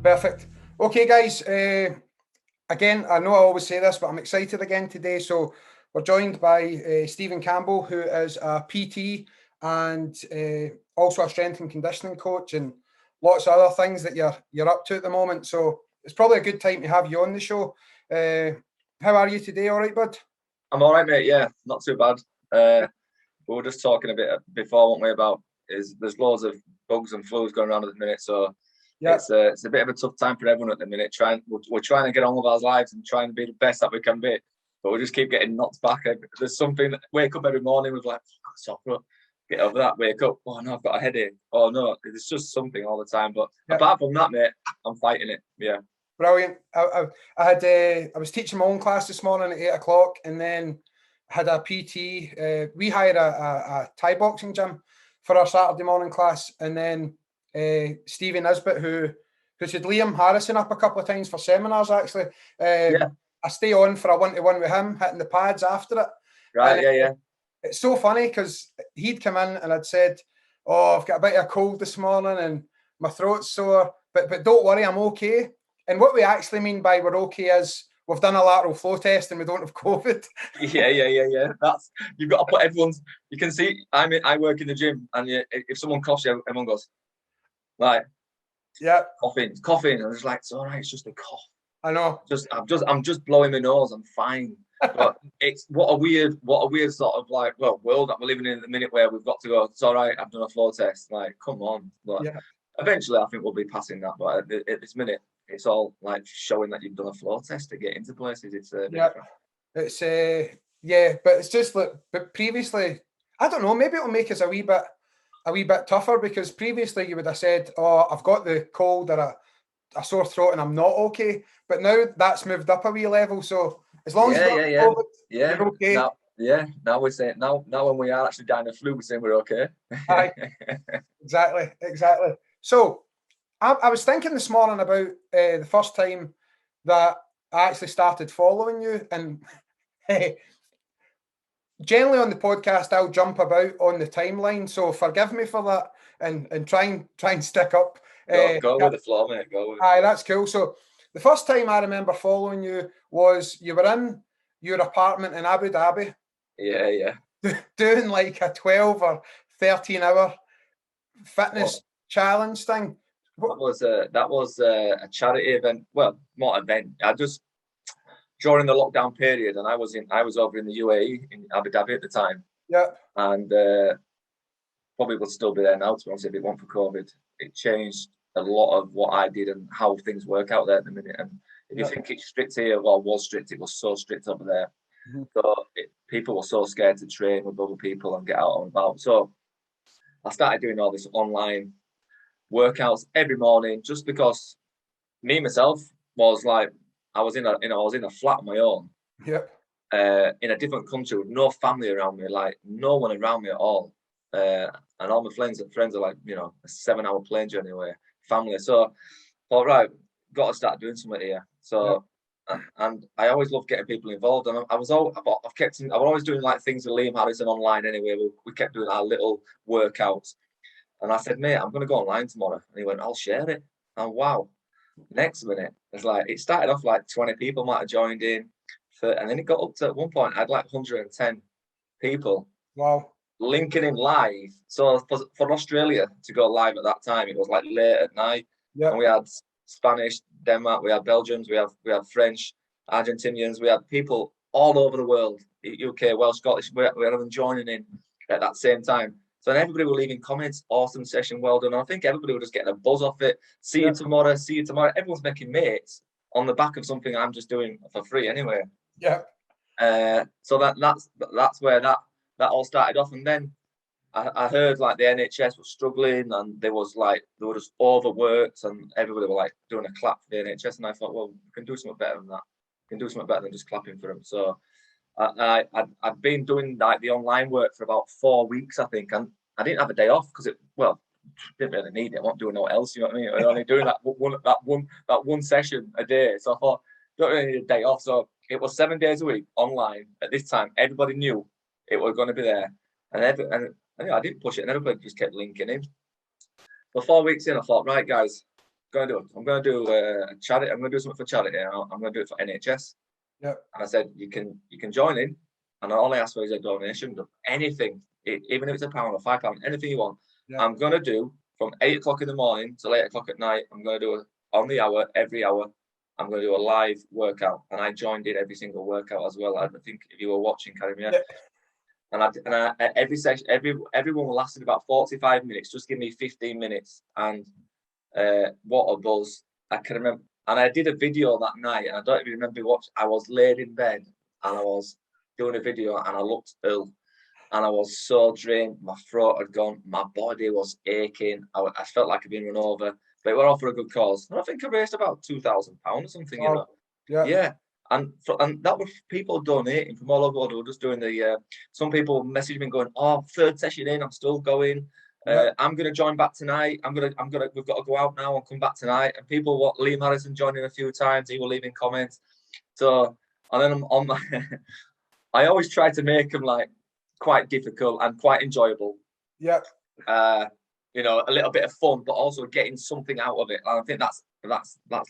Perfect. Okay, guys. Again, I know I always say this, but I'm excited again today. So we're joined by Stephen Campbell, who is a PT and also a strength and conditioning coach, and lots of other things that you're up to at the moment. So it's probably a good time to have you on the show. How are you today? All right, bud? I'm all right, mate. Yeah, not too bad. We were just talking a bit before, weren't we, about there's loads of bugs and flus going around at the minute, so Yeah. it's a bit of a tough time for everyone at the minute. We're trying to get on with our lives and trying to be the best that we can be, but we just keep getting knocked back. There's something. Wake up every morning with like, I've got a sore throat. Get over that. Wake up. Oh no, I've got a headache. Oh no, it's just something all the time. But apart from that, mate, I'm fighting it. Yeah. Brilliant. I was teaching my own class this morning at 8 o'clock, and then had a PT. We hired a Thai boxing gym for our Saturday morning class, and then Stevie Nisbet, who said Liam Harrison up a couple of times for seminars. Actually, I stay on for a 1-to-1 with him, hitting the pads after it. Right. Yeah. It's so funny because he'd come in and I'd said, "Oh, I've got a bit of a cold this morning and my throat's sore, but don't worry, I'm okay." And what we actually mean by we're okay is we've done a lateral flow test and we don't have COVID. Yeah. That's, you've got to put everyone's. You can see. I work in the gym, and if someone coughs, everyone goes, like, yeah, coughing, and it's like, it's all right, it's just a cough. I know. I'm just blowing my nose. I'm fine. But it's what a weird sort of like world that we're living in at the minute, where we've got to go. It's all right. I've done a flow test. Like, come on. But eventually, I think we'll be passing that. But at this minute, it's all like showing that you've done a flow test to get into places. It's but it's just like, but previously, I don't know, maybe it'll make us a wee bit tougher, because previously you would have said, "Oh, I've got the cold or a sore throat and I'm not okay." But now that's moved up a wee level. So as long as COVID, you're okay. Now we're saying now when we are actually dying of flu, we're saying we're okay. Aye. Exactly. So I was thinking this morning about the first time that I actually started following you, and generally on the podcast I'll jump about on the timeline, so forgive me for that, and try and stick up. Go with the flow, mate. Go with it. Aye, that's cool. So the first time I remember following you was you were in your apartment in Abu Dhabi. Yeah. Doing like a 12 or 13 hour fitness challenge thing. That was a charity event. Well, not event. I just, during the lockdown period, and I was over in the UAE in Abu Dhabi at the time. Yeah. And probably will still be there now, to be honest. If it weren't for COVID, it changed a lot of what I did and how things work out there at the minute. And if you think it's strict here, well, it was strict. It was so strict over there. Mm-hmm. So people were so scared to train with other people and get out and about. So I started doing all this online workouts every morning, just because me myself was like, I was in a flat on my own. Yep. In a different country with no family around me, like no one around me at all. And all my friends are like, a 7-hour plane journey away, family. So, all right, got to start doing something here. So, and I always love getting people involved. And I was always doing like things with Liam Harrison online anyway. We kept doing our little workouts. And I said, mate, I'm going to go online tomorrow. And he went, I'll share it. And wow, next minute, it's like, it started off like 20 people might have joined in. And then it got up to, at one point, I had like 110 people. Wow. Linking in live. So for Australia to go live at that time, it was like late at night. Yep. And we had Spanish, Denmark, we had Belgians, we had French, Argentinians, we had people all over the world, UK, Welsh, Scottish. We had them joining in at that same time. So everybody were leaving comments, awesome session, well done. And I think everybody was just getting a buzz off it. See you tomorrow. Everyone's making mates on the back of something I'm just doing for free anyway. Yeah. So that's where that all started off. And then I heard like the NHS was struggling, and they were just overworked, and everybody were like doing a clap for the NHS. And I thought, well, we can do something better than that. We can do something better than just clapping for them. So I'd been doing like the online work for about 4 weeks, I think, and I didn't have a day off because didn't really need it. I wasn't doing no else, you know what I mean? I was only doing that one session a day. So I thought, don't really need a day off. So it was 7 days a week online. At this time, everybody knew it was going to be there, and I didn't push it, and everybody just kept linking in. For 4 weeks in, I thought, right, guys, I'm gonna do a charity. I'm gonna do something for charity. I'm gonna do it for NHS. Yeah. And I said, you can join in, and all I ask for is a donation of anything, even if it's £1 or £5, anything you want. Yeah. I'm gonna do from 8 o'clock in the morning till 8 o'clock at night. I'm gonna do on the hour, every hour. I'm gonna do a live workout, and I joined in every single workout as well. I think if you were watching, Karim, yeah. And every session, everyone lasted about 45 minutes. Just give me 15 minutes, and what a buzz! I can remember, and I did a video that night, and I don't even remember what. I was laid in bed, and I was doing a video, and I looked ill, and I was so drained. My throat had gone, my body was aching. I felt like I'd been run over, but it went off for a good cause. And I think I raised about £2,000 or something, you know. Yeah. And that was people donating from all over the world. We were just doing the. Some people messaged me going, "Oh, third session in, I'm still going. I'm gonna join back tonight. We've got to go out now and come back tonight." And people, Liam Harrison joining a few times. He will leaving comments. So, and then I'm on my. I always try to make them like quite difficult and quite enjoyable. Yeah. You know, a little bit of fun, but also getting something out of it. And I think that's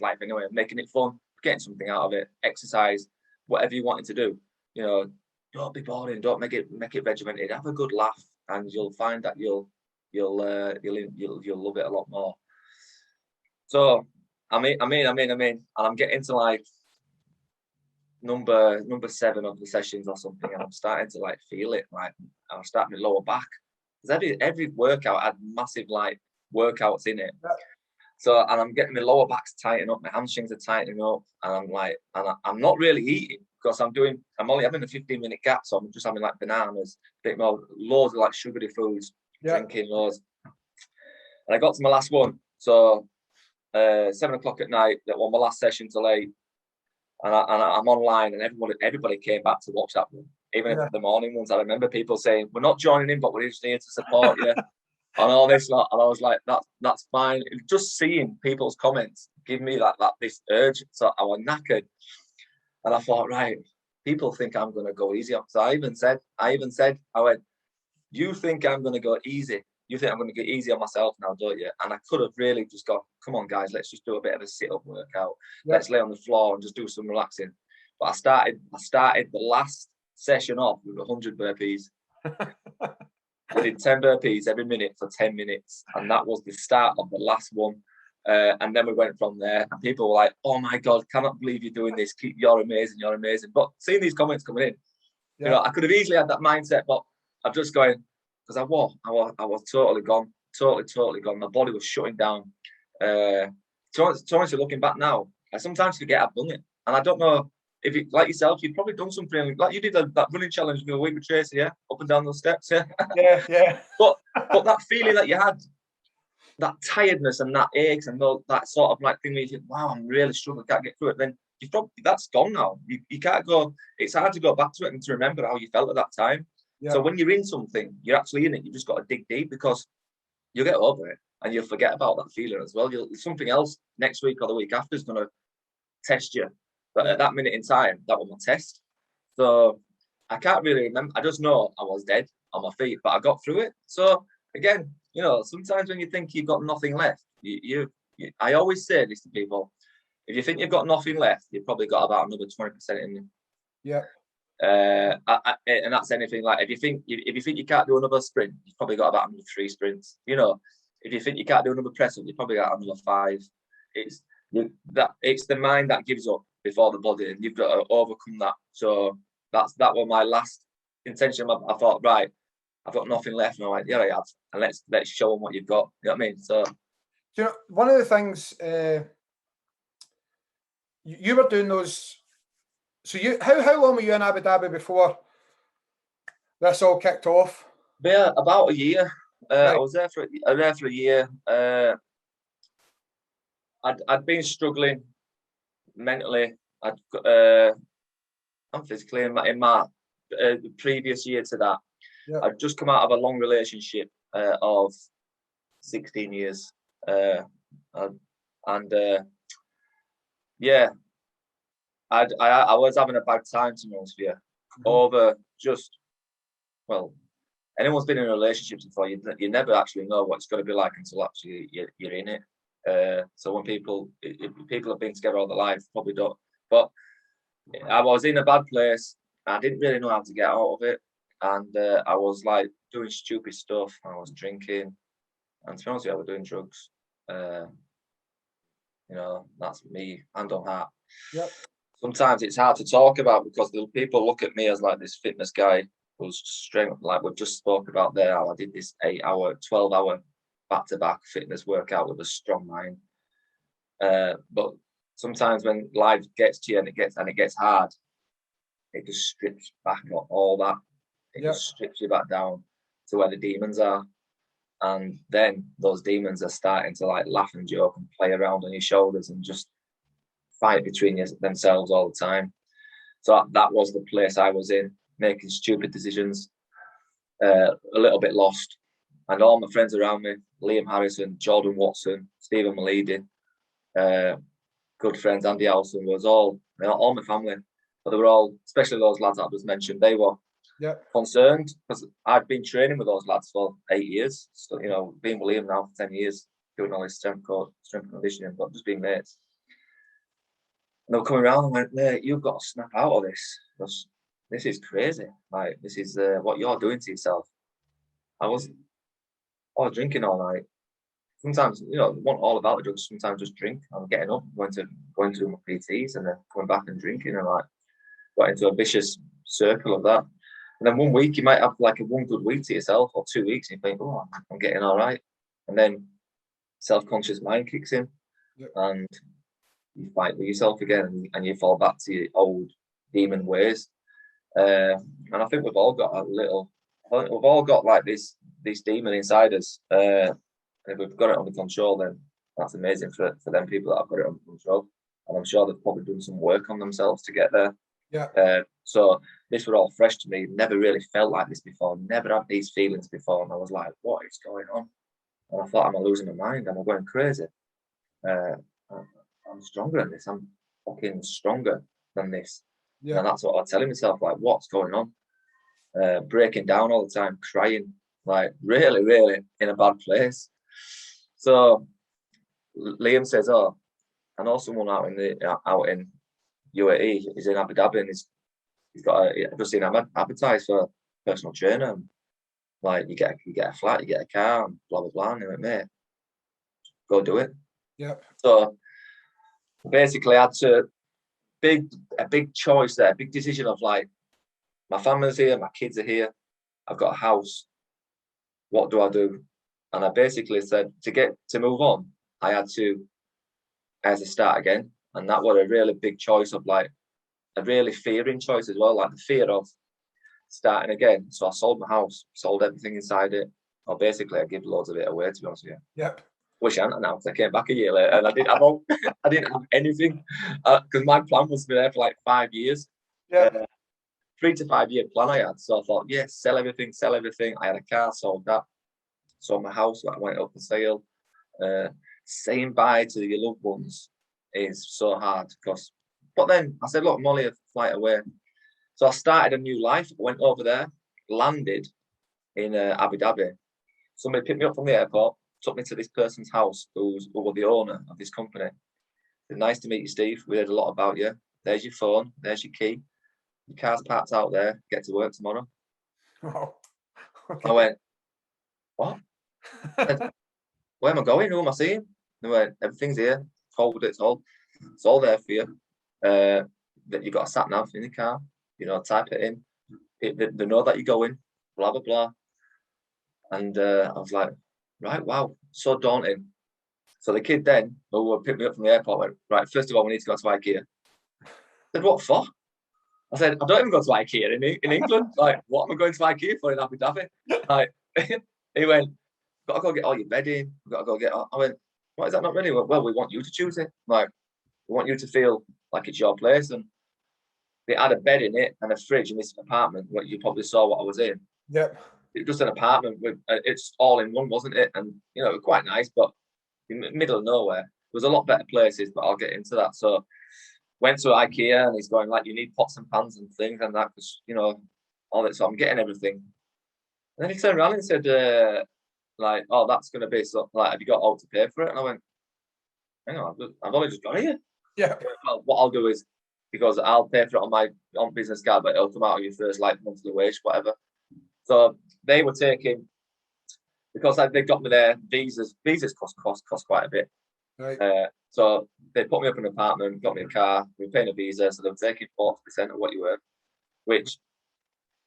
life anyway. Making it fun, getting something out of it. Exercise, whatever you wanted to do. You know, don't be boring. Don't make it regimented. Have a good laugh, and you'll find that you'll love it a lot more. So, I mean, and I'm getting to like number 7 of the sessions or something, and I'm starting to like feel it. Like I'm starting my lower back, because every workout had massive like workouts in it. Yeah. So, and I'm getting my lower back's tightening up, my hamstrings are tightening up, and I'm like, I'm not really eating because I'm only having a 15-minute gap, so I'm just having like bananas, a bit more, loads of like sugary foods, drinking loads. And I got to my last one, so 7 o'clock at night, that was my last session till 8. And I'm online, and everybody came back to watch that one, even if the morning ones. I remember people saying, "We're not joining in, but we're just here to support you," and all this lot. And I was like, "That's fine." Just seeing people's comments give me this urge. So I was knackered, and I thought, right, people think I'm going to go easy. So I even said, I went, "You think I'm going to go easy? You think I'm going to get easy on myself now, don't you?" And I could have really just gone, "Come on, guys, let's just do a bit of a sit-up workout. Let's lay on the floor and just do some relaxing." But I started the last session off with 100 burpees. I did 10 burpees every minute for 10 minutes, and that was the start of the last one. And then we went from there, and people were like, "Oh my God, cannot believe you're doing this. You're amazing, you're amazing." But seeing these comments coming in, you know, I could have easily had that mindset, but I'm just going, because I was totally gone, totally gone. My body was shutting down. Honestly, looking back now, I sometimes forget I've done it, and I don't know if you, like yourself, you've probably done something like you did that running challenge the week with Tracy, yeah, up and down those steps, yeah. Yeah. But that feeling that you had, that tiredness and that aches and that sort of like thing where you think, "Wow, I'm really struggling, can't get through it." Then that's gone now. You can't go. It's hard to go back to it and to remember how you felt at that time. Yeah. So when you're in something, you're actually in it. You just got to dig deep, because you'll get over it and you'll forget about that feeling as well. Something else next week or the week after is going to test you. But at that minute in time, that was my test. So I can't really remember. I just know I was dead on my feet, but I got through it. So again, you know, sometimes when you think you've got nothing left, I always say this to people: if you think you've got nothing left, you've probably got about another 20% in you. Yeah. And that's anything. Like if you think you can't do another sprint, you've probably got about another 3 sprints. You know, if you think you can't do another press up, you've probably got another 5. It's the mind that gives up before the body, and you've got to overcome that. So that was my last intention. I thought, right, I've got nothing left, and I'm like, yeah, I have, and let's show them what you've got. You know what I mean? So, you know, one of the things you were doing those. So how long were you in Abu Dhabi before this all kicked off? Yeah, about a year. Right. I was there for a year. I'd been struggling mentally. I'm physically in my the previous year to that. Yeah. I'd just come out of a long relationship of 16 years, yeah, I was having a bad time, to be honest with you, over just, well, anyone's been in a relationship before, you never actually know what it's going to be like until actually you're in it. So when people have been together all their life, probably don't. But I was in a bad place. I didn't really know how to get out of it, and I was like doing stupid stuff. I was drinking, and to be honest with you, I was doing drugs. That's me, hand on heart. Yep. Sometimes it's hard to talk about because the people look at me as like this fitness guy who's straight, like we've just spoke about there. How I did this 8-hour, 12-hour back-to-back fitness workout with a strong mind. But sometimes when life gets to you and it gets hard, it just strips back all that. It just strips you back down to where the demons are. And then those demons are starting to like laugh and joke and play around on your shoulders and just fight between themselves all the time. So that was the place I was in, making stupid decisions, a little bit lost. And all my friends around me, Liam Harrison, Jordan Watson, Stephen Malidi, good friends, Andy Allison, was all my family. But they were all, especially those lads that I just mentioned, they were concerned because I'd been training with those lads for 8 years. So, being with Liam now for 10 years, doing all this strength conditioning, but just being mates. And they were coming around and went, mate, you've got to snap out of this. This is crazy. Like, this is what you're doing to yourself. I was drinking all night. Sometimes, want all about the drugs. Sometimes just drink. I'm getting up, going to my PTs, and then coming back and drinking, and like got into a vicious circle of that. And then 1 week you might have like a one good week to yourself, or 2 weeks, and you think, oh, I'm getting all right. And then self-conscious mind kicks in, and you fight with yourself again, and you fall back to your old demon ways. And I think we've all got we've all got like this demon inside us. If we've got it under control, then that's amazing for them people that have got it under control. And I'm sure they've probably done some work on themselves to get there. Yeah. So this was all fresh to me. Never really felt like this before. Never had these feelings before. And I was like, what is going on? And I thought, am I losing my mind? Am I going crazy? I'm stronger than this. I'm fucking stronger than this. Yeah. And that's what I'm telling myself, like, what's going on? Breaking down all the time, crying, like really, really in a bad place. So Liam says, oh, I know someone out in UAE, he's in Abu Dhabi, and he's got I've just seen him advertised for a personal trainer. And like you get a flat, you get a car, and blah blah blah. And he went, mate, go do it. Yeah. So basically, I had a big choice there, a big decision of like, my family's here, my kids are here, I've got a house. What do I do? And I basically said to move on, I had to start again. And that was a really big choice of like a really fearing choice as well, like the fear of starting again. So I sold my house, sold everything inside it. Or basically I give loads of it away, to be honest with you. Yep. Wish I hadn't announced. I came back a year later and I didn't have anything because my plan was to be there for like 5 years. Yeah. 3 to 5 year plan I had. So I thought, yes, sell everything. I had a car, sold that. Sold my house, that went up for sale. Saying bye to your loved ones is so hard but then I said, look, I'm only a flight away. So I started a new life. I went over there, landed in Abu Dhabi. Somebody picked me up from the airport, took me to this person's house who was the owner of this company. Said, nice to meet you, Steve. We heard a lot about you. There's your phone. There's your key. Your car's parked out there. Get to work tomorrow. Oh, okay. I went, what? Said, where am I going? Who am I seeing? They went, everything's here. Forward, it's all there for you. That you got a sat nav in the car. Type it in. They know that you're going. Blah blah blah. And I was like, right, wow, so daunting. So the kid then, who picked me up from the airport, went, right, first of all, we need to go to IKEA. I said, what for? I said, I don't even go to IKEA in England. Like, what am I going to IKEA for in Abu Dhabi? Like, he went, got to go get all your bedding. Got to go get. I went, why is that not really? Well, we want you to choose it. Like, we want you to feel like it's your place. And they had a bed in it and a fridge in this apartment. What you probably saw what I was in. Yep. It was just an apartment with it's all in one, wasn't it? And it was quite nice, but in the middle of nowhere. There was a lot better places, but I'll get into that. So went to IKEA and he's going like, you need pots and pans and things and that because all that. So I'm getting everything. And then he turned around and said, like, oh, that's going to be so. Like, have you got all to pay for it? And I went, hang on, I've only just got here. Yeah. Well, what I'll do is, because I'll pay for it on my business card, but it'll come out of your first like monthly wage, whatever. So they were taking, because they got me their visas. Visas cost quite a bit. Right. So they put me up in an apartment, got me a car, we were paying a visa, so they were taking 40% of what you earn, which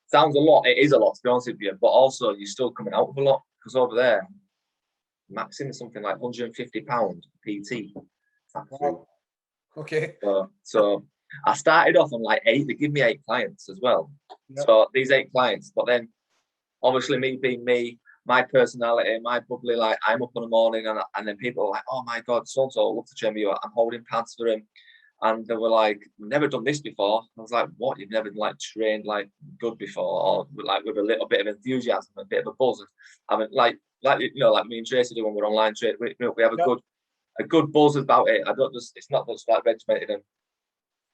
sounds a lot. It is a lot, to be honest with you, but also you're still coming out of a lot, because over there, maximum something like £150 PT. Wow. Okay. So I started off on like 8. They give me 8 clients as well. Yep. So these 8 clients, but then obviously me being me, my personality, my bubbly, like I'm up in the morning and then people are like, oh my God, so-and-so, I love to train you. I'm holding pads for him. And they were like, we've never done this before. I was like, what? You've never like trained like good before, or like with a little bit of enthusiasm, a bit of a buzz. I mean, like you know, like me and Tracy do when we're online training, we have a good buzz about it. It's not just like regimented. And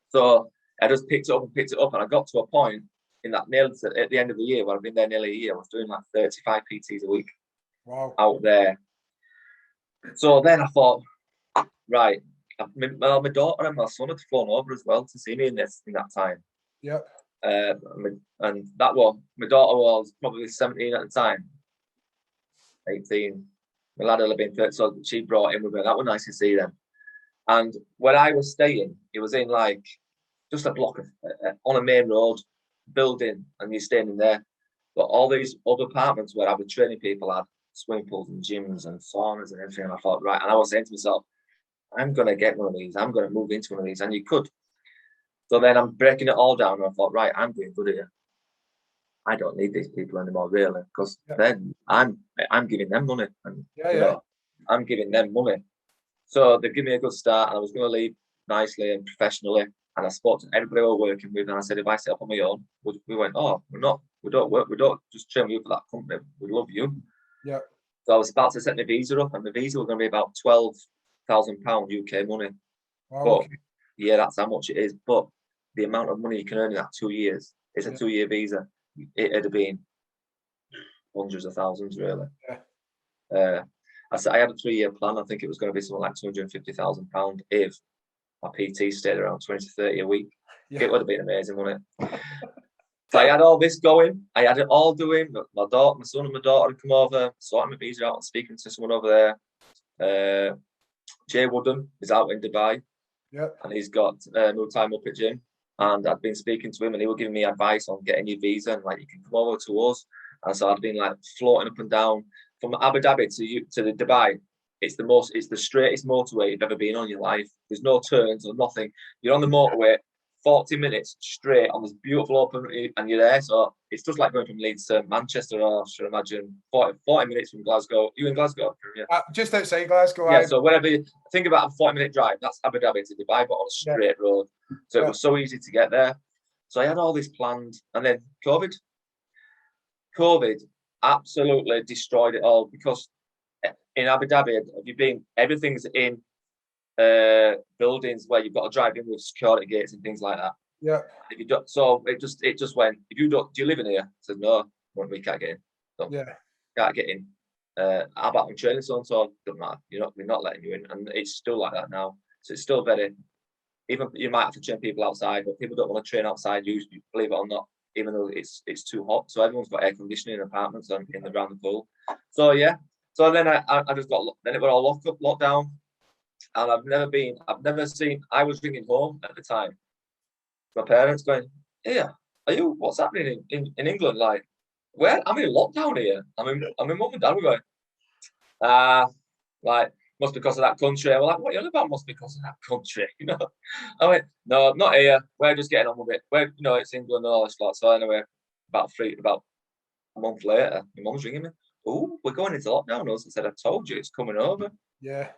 so I just picked it up, and I got to a point in that at the end of the year, where I've been there nearly a year, I was doing like 35 PTs a week. Wow. Out there. So then I thought, right, my daughter and my son had flown over as well to see me in that time. Yep. And that one, my daughter was probably 17 at the time, 18. My lad had been 30, so she brought him with her. That was nice to see them. And where I was staying, it was in like just a block of on a main road building, and you're staying in there. But all these other apartments where I was training people had swimming pools and gyms and saunas and everything. And I thought, right, and I was saying to myself, I'm going to get one of these. I'm going to move into one of these. And you could. So then I'm breaking it all down, and I thought, right, I'm doing good here. I don't need these people anymore, really, because then I'm giving them money, and you know, I'm giving them money. So they give me a good start, and I was going to leave nicely and professionally. And I spoke to everybody we were working with, and I said, if I set up on my own, we went, oh, we don't just train you for that company. We love you. Yeah. So I was about to set my visa up, and the visa was going to be about £12,000 UK money. Wow, but okay. yeah, that's how much it is. But the amount of money you can earn in that 2 years, it's a 2-year visa. It'd have been hundreds of thousands, really. Yeah. I had a 3-year plan. I think it was going to be something like £250,000 if my PT stayed around 20 to 30 a week. Yeah. It would have been amazing, wouldn't it? So I had all this going. I had it all doing. My son and my daughter had come over, sorting my visa out and speaking to someone over there. Jay Wooden is out in Dubai. Yep. And he's got Muay Thai Muppet Gym. And I'd been speaking to him, and he was giving me advice on getting your visa, and like, you can come over to us. And so I'd been like floating up and down from Abu Dhabi to the Dubai. It's the straightest motorway you've ever been on in your life. There's no turns or nothing. You're on the motorway, 40 minutes straight on this beautiful open, and you're there. So it's just like going from Leeds to Manchester, or I should imagine 40 minutes from Glasgow. You in Glasgow? Yeah. Just outside Glasgow. Yeah, so whenever you think about a 40-minute drive, that's Abu Dhabi to Dubai, but on a straight road. So it was so easy to get there. So I had all this planned, and then COVID absolutely destroyed it all, because in Abu Dhabi, everything's in buildings where you've got to drive in with security gates and things like that. Yeah. If you don't, so it just went. If you don't, do you live in here? I said no, we can't get in. So, can't get in. How about I'm training so doesn't matter. We're not letting you in, and it's still like that now. So it's still very. Even you might have to train people outside, but people don't want to train outside. Usually, believe it or not, even though it's too hot. So everyone's got air conditioning in apartments and around the pool. So yeah. So then I just got. Then it was all locked down, and I've never seen. I was ringing home at the time. My parents going, "Yeah, are you? What's happening in England? Like, where? I'm in lockdown here. I'm in mum and dad. We're going, like, must be because of that country." I was like, "What are you on about? Must be because of that country." I went, "No, not here. We're just getting on with it. It's England and all this lot." So anyway, about a month later, my mum's ringing me. "Oh, we're going into lockdown." I said, "I told you, it's coming over." Yeah.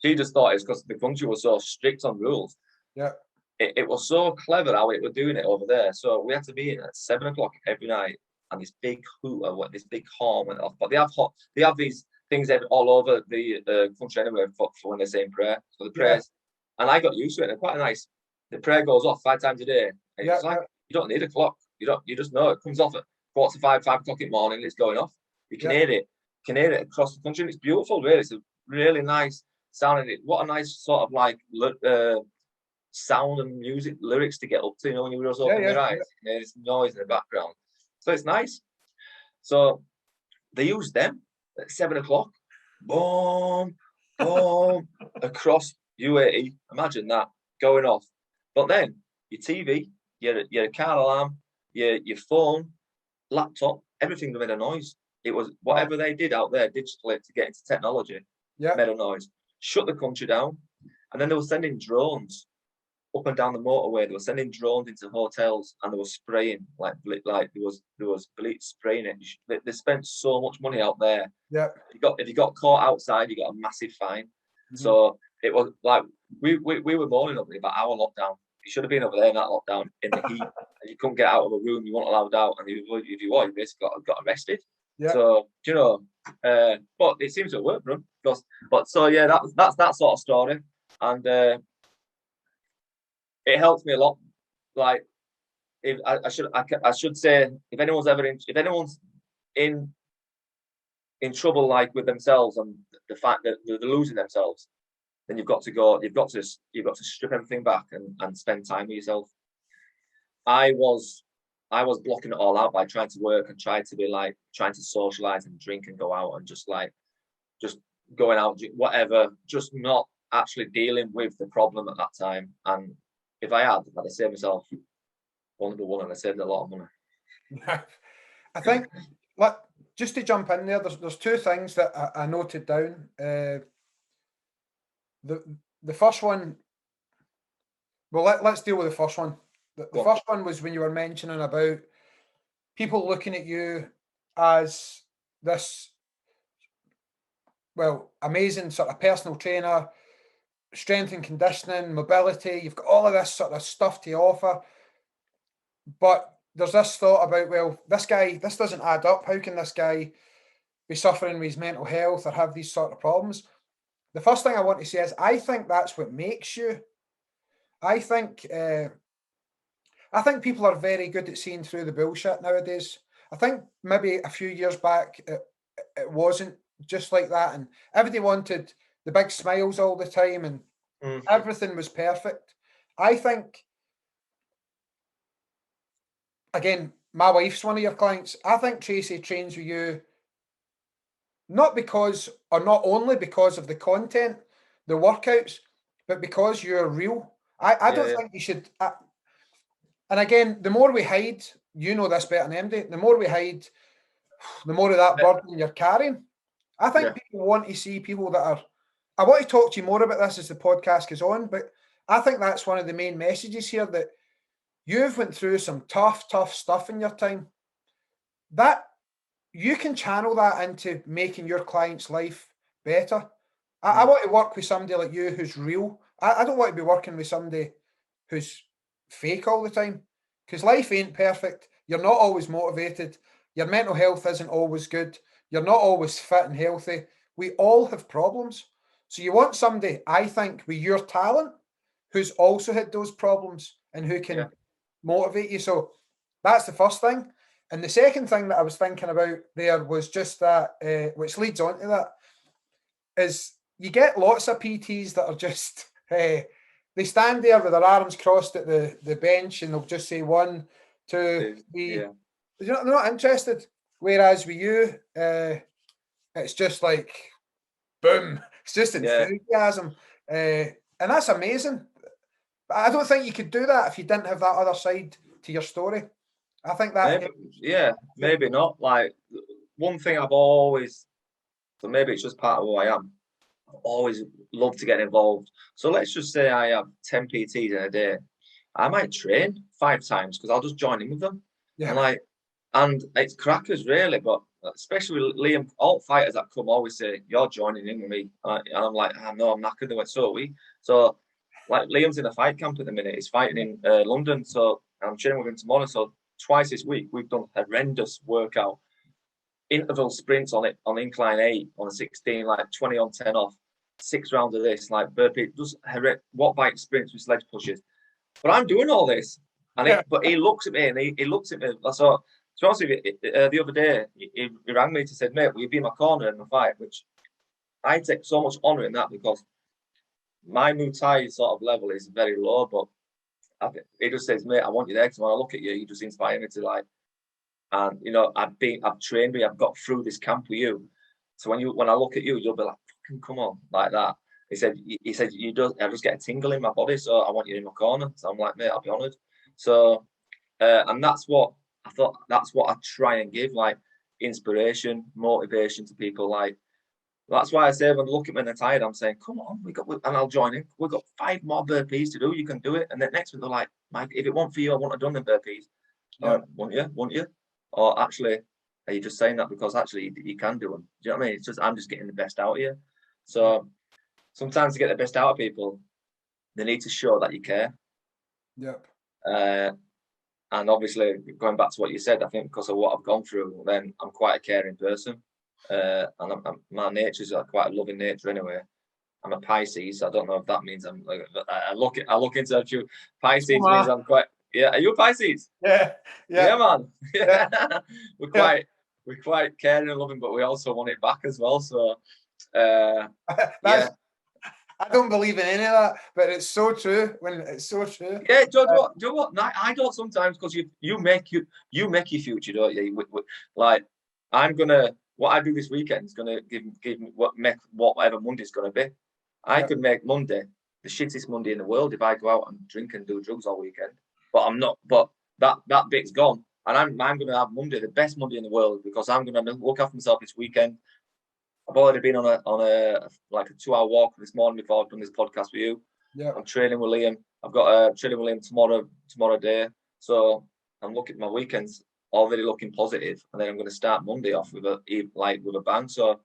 She just thought it's because the country was so strict on rules. Yeah. It was so clever how it were doing it over there. So we had to be in at 7 o'clock every night, and this big hooter, this big horn went off. But they have these things all over the country anyway for when they're saying prayer. So the prayers, and I got used to it. They're quite nice. The prayer goes off 5 times a day. And it's like you don't need a clock. You just know it comes off at 4:45, 5 o'clock in the morning. It's going off. You can hear it. You can hear it across the country. And it's beautiful, really. It's a really nice. sounding it. What a nice sort of like sound and music lyrics to get up to, when you just open your eyes. There's noise in the background. So it's nice. So they use them at 7 o'clock. Boom, boom, across UAE. Imagine that going off. But then your TV, your car alarm, your phone, laptop, everything made a noise. It was whatever they did out there digitally to get into technology, made a noise. Shut the country down. And then they were sending drones up and down the motorway. They were sending drones into hotels, and they were spraying like there was bleach spraying it. They spent so much money out there. Yeah. If you got caught outside, you got a massive fine. Mm-hmm. So it was like we were moaning over about our lockdown. You should have been over there in that lockdown in the heat. And you couldn't get out of a room. You weren't allowed out, and if you were, you basically got arrested. Yeah. So but it seems to have worked for them. But so yeah, that's that sort of story, and it helps me a lot. Like, if I should say, if anyone's in trouble, like with themselves and the fact that they're losing themselves, then you've got to strip everything back and spend time with yourself. I was blocking it all out by trying to work and trying to socialize and drink and go out and just going out, whatever, just not actually dealing with the problem at that time. And if I'd have saved myself number one, and I saved a lot of money. I think, just to jump in there, there's two things that I noted down. The first one, well, let's deal with the first one. The first one was when you were mentioning about people looking at you as this, amazing sort of personal trainer, strength and conditioning, mobility. You've got all of this sort of stuff to offer. But there's this thought about, this doesn't add up. How can this guy be suffering with his mental health or have these sort of problems? The first thing I want to say is I think that's what makes you. I think people are very good at seeing through the bullshit nowadays. I think maybe a few years back it wasn't just like that, and everybody wanted the big smiles all the time, and everything was perfect. I think, again, my wife's one of your clients. I think Tracy trains with you not only because of the content, the workouts, but because you're real. I don't think you should. And again, the more we hide, you know this better than MD, the more we hide, the more of that burden you're carrying. I think people want to see people that are. I want to talk to you more about this as the podcast goes on, but I think that's one of the main messages here, that you've went through some tough stuff in your time. That you can channel that into making your client's life better. I want to work with somebody like you who's real. I don't want to be working with somebody who's fake all the time, because life ain't perfect. You're not always motivated. Your mental health isn't always good. You're not always fit and healthy. We all have problems. So you want somebody, I think, with your talent who's also had those problems and who can motivate you. So that's the first thing. And the second thing that I was thinking about there was just that, which leads on to that, is you get lots of PTs that are just, they stand there with their arms crossed at the bench and they'll just say 1, 2, 3. Yeah. They're not interested. Whereas with you, it's just like, boom. It's just enthusiasm. And that's amazing. But I don't think you could do that if you didn't have that other side to your story. I think that... Maybe not. Like, one thing I've always... So maybe it's just part of who I am. I've always loved to get involved. So let's just say I have 10 PTs in a day. I might train 5 times because I'll just join in with them. Yeah. And it's crackers, really, but especially with Liam, all fighters that come always say, you're joining in with me. And I'm like, no, I'm not going to do it. So like, Liam's in a fight camp at the minute. He's fighting in London. So I'm training with him tomorrow. So twice this week, we've done horrendous workout. Interval sprints on incline 8, on a 16, like 20 on 10 off. 6 rounds of this, like burpee, just watt bike sprints with sledge pushes. But I'm doing all this. And but he looks at me and he looks at me. So, to be honest with you, the other day, he rang me to say, mate, will you be in my corner in the fight? Which I take so much honour in that, because my Muay Thai sort of level is very low, but he just says, mate, I want you there because when I look at you, you just inspire me to like, and you know, I've trained me, I've got through this camp with you. So when I look at you, you'll be like, fucking come on, like that. He said, I just get a tingle in my body, so I want you in my corner. So I'm like, mate, I'll be honoured. So, and that's what I thought. That's what I try and give, like inspiration, motivation to people. Like that's why I say when they look at me and they're tired, I'm saying, come on, and I'll join in. We've got 5 more burpees to do. You can do it. And then next week they're like, Mike, if it weren't for you, I wouldn't have done the burpees. Yeah. Won't you? Or actually, are you just saying that because actually you can do them? Do you know what I mean? It's just I'm just getting the best out of you. So sometimes to get the best out of people, they need to show that you care. Yep. And obviously, going back to what you said, I think because of what I've gone through, then I'm quite a caring person. And my nature is quite a loving nature anyway. I'm a Pisces. I don't know if that means I'm like I look into a few Pisces means I'm quite. Yeah, are you a Pisces? Yeah, man. Yeah. We're quite caring and loving, but we also want it back as well. So yeah. I don't believe in any of that, but it's so true. It's so true. Yeah, do you know what? No, I don't sometimes because you make your future, don't you? Like what I do this weekend is gonna give me whatever Monday's gonna be. I could make Monday the shittest Monday in the world if I go out and drink and do drugs all weekend. But I'm not. But that bit's gone, and I'm gonna have Monday the best Monday in the world because I'm gonna look after myself this weekend. I've already been on a like a 2-hour walk this morning before I've done this podcast with you. Yeah. I'm training with Liam. I've got a training with Liam tomorrow day. So I'm looking at my weekends already looking positive, and then I'm going to start Monday off with a bang. So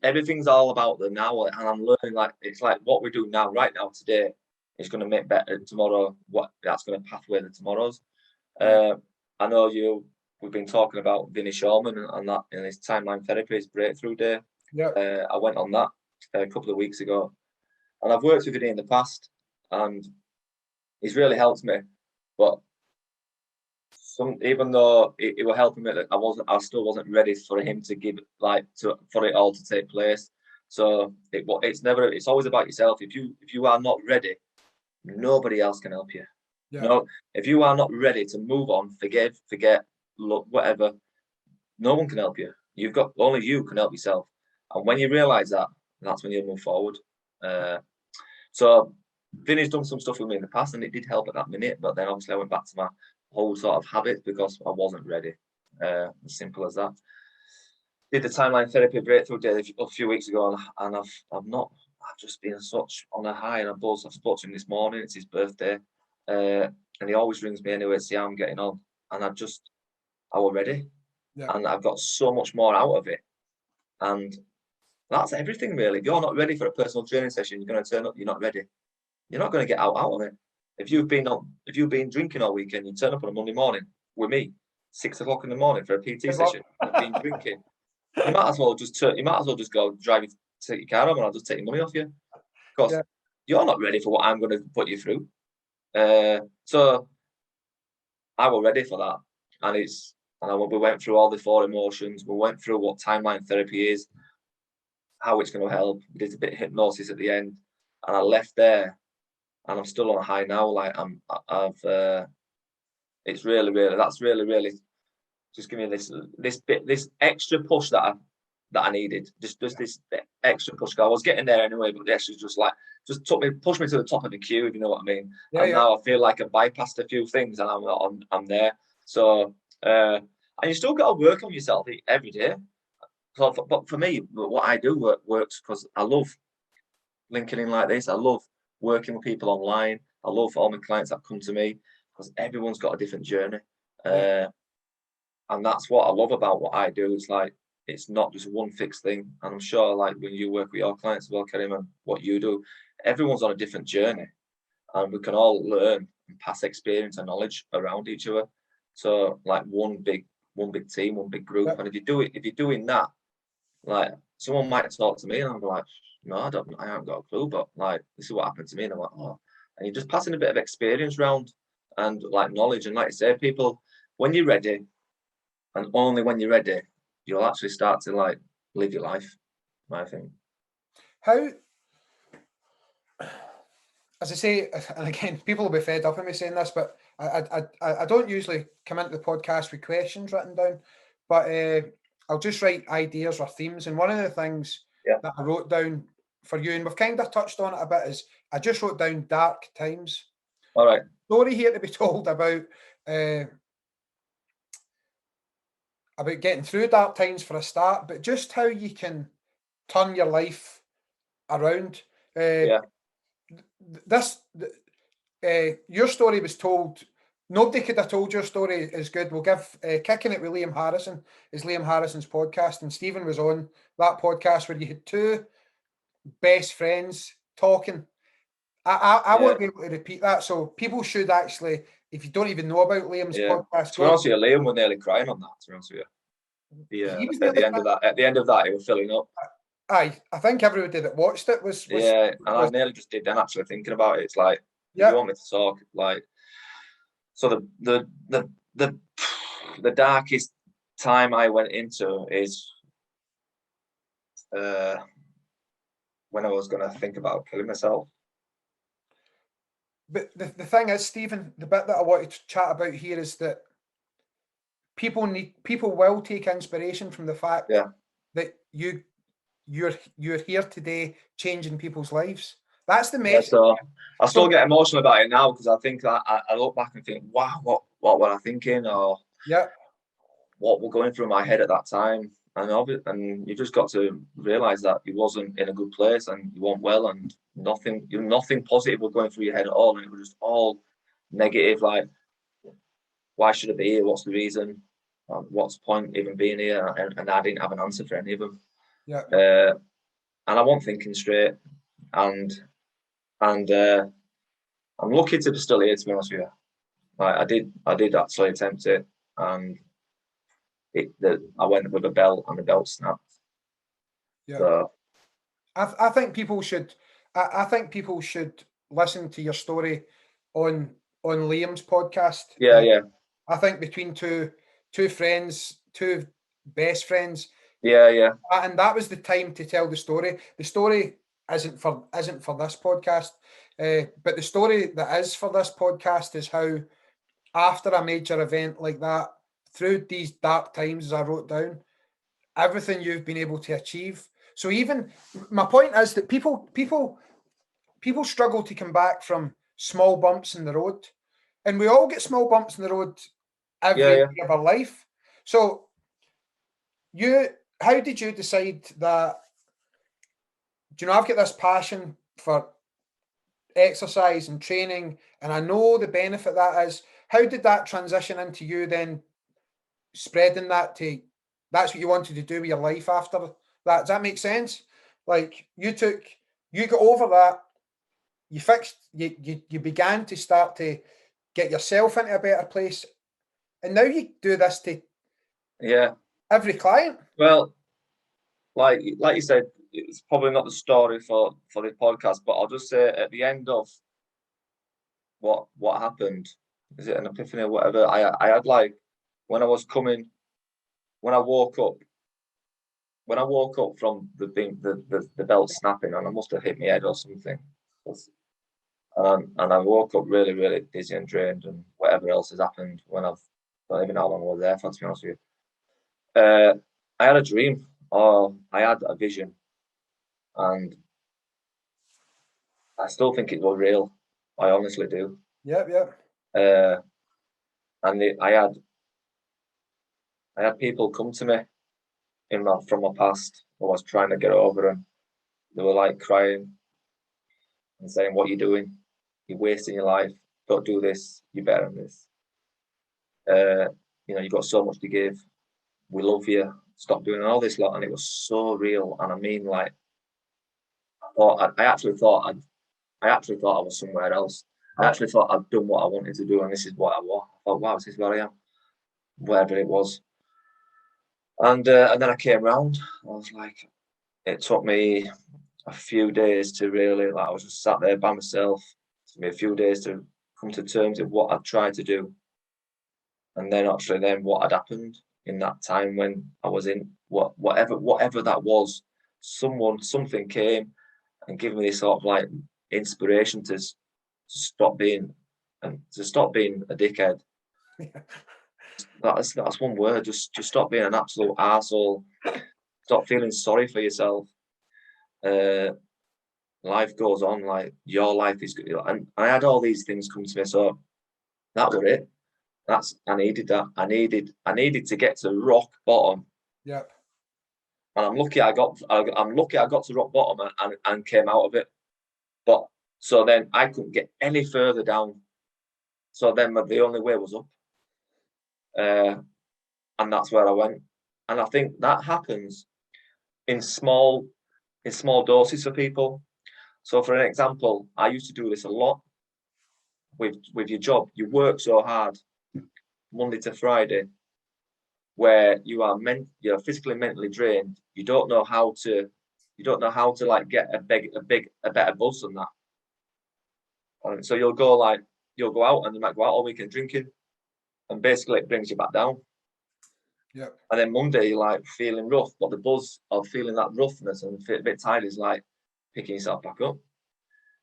everything's all about the now, and I'm learning like it's like what we do now, right now, today, is going to make better tomorrow. What that's going to pathway the tomorrows. I know we've been talking about Vinny Shawman and that in his timeline therapy, his breakthrough day. Yeah. I went on that a couple of weeks ago, and I've worked with Vinny in the past, and he's really helped me. But even though it was helping me, I still wasn't ready for him to give for it all to take place. So it's always about yourself. If you are not ready, nobody else can help you. Yeah. No, if you are not ready to move on, forget, look, whatever, no one can help you. Only you can help yourself. And when you realise that, that's when you'll move forward. So Vinny's done some stuff with me in the past, and it did help at that minute. But then obviously I went back to my whole sort of habit because I wasn't ready. As simple as that. Did the timeline therapy breakthrough day a few weeks ago, and I've just been such on a high and a buzz. I've spoken to him this morning. It's his birthday. And he always rings me anyway to see how I'm getting on. And I was ready. Yeah. And I've got so much more out of it. And that's everything, really. If you're not ready for a personal training session, you're going to turn up, you're not ready. You're not going to get out of it. If you've been drinking all weekend, you turn up on a Monday morning with me, 6 o'clock in the morning for a PT session, and been drinking, you might as well just go drive you, take your car home, and I'll just take your money off you. Because you're not ready for what I'm going to put you through. So I was ready for that, and we went through all the 4 emotions. We went through what timeline therapy is, how it's going to help. We did a bit of hypnosis at the end, and I left there, and I'm still on a high now. Like it's really that's really just give me this extra push that I needed. Just this extra push. I was getting there anyway, but the extra pushed me to the top of the queue, if you know what I mean. Yeah, and now I feel like I bypassed a few things, and I'm there. So and you still got to work on yourself every day. So, but for me, what I do works because I love linking in like this. I love working with people online. I love all my clients that come to me because everyone's got a different journey. And that's what I love about what I do. It's like, it's not just one fixed thing. And I'm sure like when you work with your clients as well, Karim, and what you do, everyone's on a different journey. And we can all learn and pass experience and knowledge around each other. So like one big team, one big group. And if you're doing that, like someone might talk to me and I'm like, no, I haven't got a clue, but like this is what happened to me. And I'm like, oh, and you're just passing a bit of experience around and like knowledge. And like I say, people, when you're ready, and only when you're ready, you'll actually start to like live your life, I think. How as I say, and again, people will be fed up of me saying this, but I don't usually come into the podcast with questions written down, but I'll just write ideas or themes. And one of the things that I wrote down for you, and we've kind of touched on it a bit, is I just wrote down dark times. All right. Story here to be told about getting through dark times for a start, but just how you can turn your life around. Your story was told. Nobody could have told your story as good. We'll give Kicking It with Liam Harrison is Liam Harrison's podcast, and Stephen was on that podcast where you had two best friends talking. I won't be able to repeat that, so people should actually, if you don't even know about Liam's podcast, to be honest with you, Liam was nearly crying on that. To be honest with you, at the end of that, he was filling up. Aye, I think everybody that watched it was and I nearly just did then actually thinking about it. It's like, if you want me to talk, like, so the darkest time I went into is when I was going to think about killing myself. But the thing is, Stephen, the bit that I wanted to chat about here is that people will take inspiration from the fact that you're here today changing people's lives. That's the message. So I still get emotional about it now, because I think I look back and think, wow, what were I thinking, or what were going through my head at that time, and you just got to realise that you wasn't in a good place and you weren't well, and nothing positive was going through your head at all, and it was just all negative. Like, why should I be here? What's the reason? What's the point even being here? And I didn't have an answer for any of them. And I wasn't thinking straight, and I'm lucky to be still here, to be honest with you. Like, I did actually attempt it, and I went with a belt, and the belt snapped. So I think people should. I think people should listen to your story on Liam's podcast. I think between two friends, two best friends. And that was the time to tell the story. The story isn't for this podcast, but the story that is for this podcast is how, after a major event like that, through these dark times, as I wrote down, everything you've been able to achieve. So even my point is that people struggle to come back from small bumps in the road, and we all get small bumps in the road every day of our life. So how did you decide that, I've got this passion for exercise and training, and I know the benefit that is. How did that transition into you then spreading that to, that's what you wanted to do with your life after that? Does that make sense? Like, you got over that, you began to start to get yourself into a better place, and now you do this to every client. Well, like you said, it's probably not the story for this podcast, but I'll just say at the end of what happened, is it an epiphany or whatever? I had, like, when I woke up from the belt snapping, and I must have hit my head or something, and I woke up really, really dizzy and drained, and whatever else has happened when I don't even know how long I was there for, to be honest with you. I had a dream, or I had a vision, and I still think it was real. I honestly do. And I had people come to me from my past who I was trying to get over, and they were like crying and saying, "What are you doing? You're wasting your life. Don't do this. You're better than this. You've got so much to give. We love you. Stop doing all this lot." And it was so real. And I mean, like, I actually thought I was somewhere else. I actually thought I'd done what I wanted to do, and this is what I want. I thought, wow, this is where I am, wherever it was. And then I came round. I was like, it took me a few days to really, like, I was just sat there by myself. It took me a few days to come to terms with what I'd tried to do, and then what had happened in that time when I was in whatever that was. Something came and gave me this sort of like inspiration to stop being a dickhead. That's one word. Just stop being an absolute arsehole. Stop feeling sorry for yourself. Life goes on. Like, your life is good. And I had all these things come to me, so that was it. I needed that. I needed to get to rock bottom. Yep. And I'm lucky I got to rock bottom and came out of it. But so then I couldn't get any further down. So then the only way was up. And that's where I went. And I think that happens in small doses for people. So for an example, I used to do this a lot with your job. You work so hard Monday to Friday, where you're physically and mentally drained. You don't know how to like get a better buzz than that. And so you'll go out and you might go out all weekend drinking, and basically it brings you back down. Yep. And then Monday you're like feeling rough, but the buzz of feeling that roughness and a bit tired is like picking yourself back up,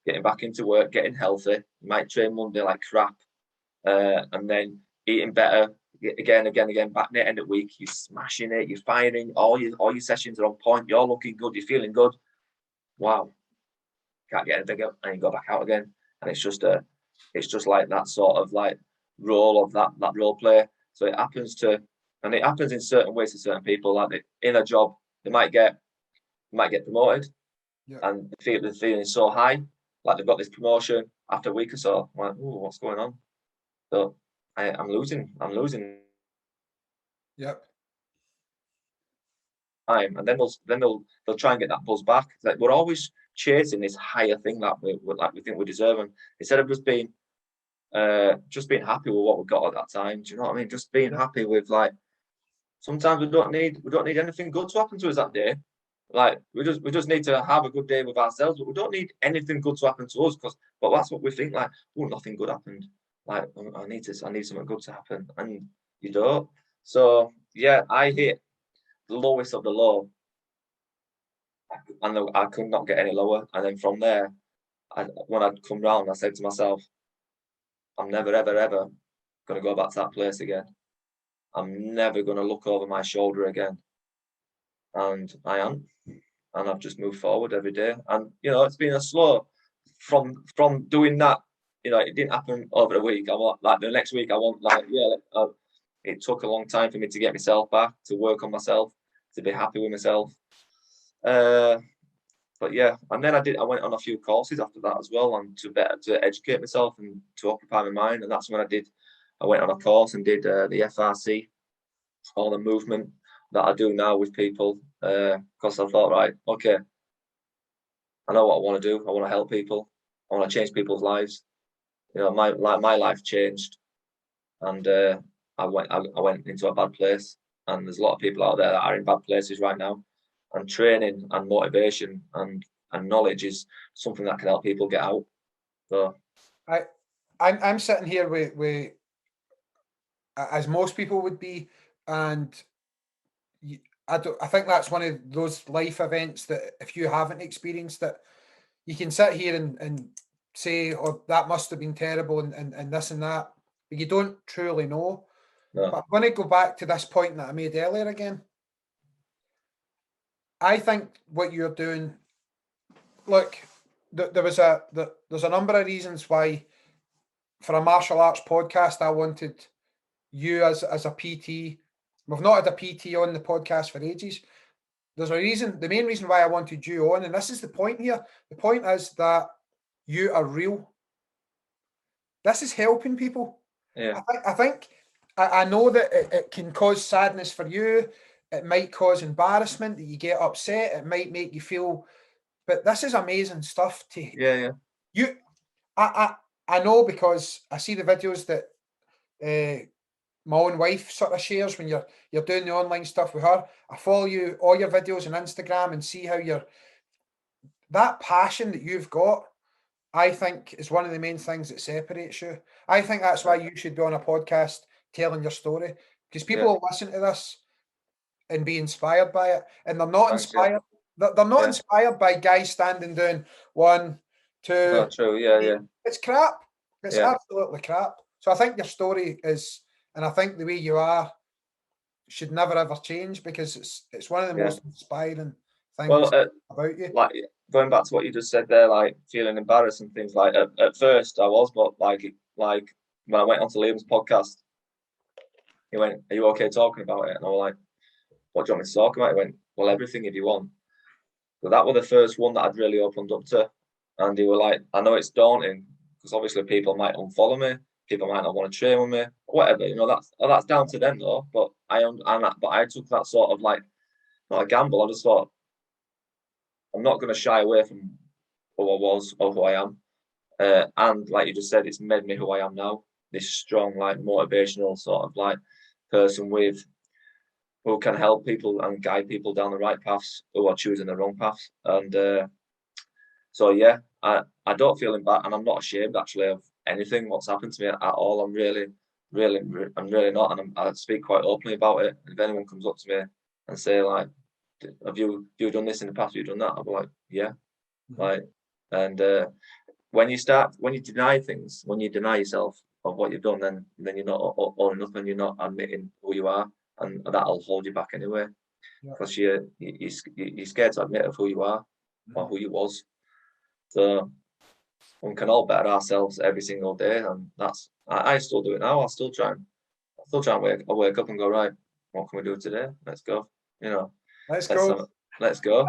getting back into work, getting healthy. You might train Monday like crap, and then eating better again, back near end of week. You're smashing it, you're firing, all your sessions are on point, you're looking good, you're feeling good. Wow. Can't get any bigger, and you go back out again. And it's just like that sort of like role of that role play. So it happens in certain ways to certain people. Like in a job, they might get promoted, Yep. and they're feeling so high, like they've got this promotion. After a week or so, I'm like, oh, what's going on? So I'm losing. Yep. Time, and then they'll try and get that buzz back. Like, we're always chasing this higher thing that we think we deserve, and instead of just being happy with what we got at that time. Do you know what I mean? Just being happy with, like, sometimes we don't need anything good to happen to us that day. Like, we just need to have a good day with ourselves, but we don't need anything good to happen to us, but that's what we think. Like, oh, nothing good happened. Like, I need something good to happen, and you don't. So yeah, I hit the lowest of the low, and I could not get any lower. And then from there, when I'd come round, I said to myself, I'm never, ever, ever going to go back to that place again. I'm never going to look over my shoulder again. And I am. And I've just moved forward every day. And, it's been a slow from doing that. It didn't happen over a week. I want, like, the next week, it took a long time for me to get myself back, to work on myself, to be happy with myself. But yeah, and then I went on a few courses after that as well, and to educate myself and to occupy my mind. And that's when I went on a course and did the FRC, all the movement that I do now with people, because I thought, right, okay, I know what I want to do. I want to help people. I want to change people's lives. My life changed, and I went into a bad place. And there's a lot of people out there that are in bad places right now. And training and motivation and knowledge is something that can help people get out. So I'm sitting here with as most people would be, and I think that's one of those life events that if you haven't experienced it, you can sit here and say, oh, that must have been terrible and this and that, but you don't truly know. no. But I'm going to go back to this point that I made earlier again. I think what you're doing, look, there's a number of reasons why, for a martial arts podcast, I wanted you as a PT. We've not had a PT on the podcast for ages. There's a reason. The main reason why I wanted you on, and this is the point here. The point is that you are real. This is helping people. Yeah. I know that it can cause sadness for you. It might cause embarrassment, that you get upset. It might make you feel, but this is amazing stuff to Yeah. I know, because I see the videos that my own wife sort of shares when you're doing the online stuff with her. I follow you, all your videos on Instagram, and see how that passion that you've got, I think, is one of the main things that separates you. I think that's why you should be on a podcast telling your story, because people will listen to this and be inspired by it, and they're not inspired. They're not inspired by guys standing down 1, to. No, true. Yeah. It's crap. It's Yeah. absolutely crap. So I think your story is, and I think the way you are should never ever change, because it's one of the most inspiring things Well, about you. like going back to what you just said there, like feeling embarrassed and things like at first I was, but like when I went onto Liam's podcast, he went, "Are you okay talking about it?" And I was like, "What do you want me to talk about?" He went, "Well, everything if you want." But that was the first one that I'd really opened up to, and they were like, "I know it's daunting because obviously people might unfollow me, people might not want to train with me, whatever. You know, that's down to them though." But I took that sort of like not a gamble. I just thought, I'm not going to shy away from who I was or who I am. And like you just said, it's made me who I am now. This strong, like motivational sort of like person who can help people and guide people down the right paths who are choosing the wrong paths. And so yeah, I don't feel embarrassed, and I'm not ashamed actually of anything what's happened to me at all. I'm really not, and I speak quite openly about it. If anyone comes up to me and say like, have you done this in the past? Have you done that? I'll be like, yeah. Like, and when you deny things, when you deny yourself of what you've done, then you're not owning up and you're not admitting who you are, and that'll hold you back anyway, because you're scared to admit of who you are or who you was. So we can all better ourselves every single day, and I still do it now. I still try and wake up and go, right, what can we do today? Let's go. You know, let's go. Let's go.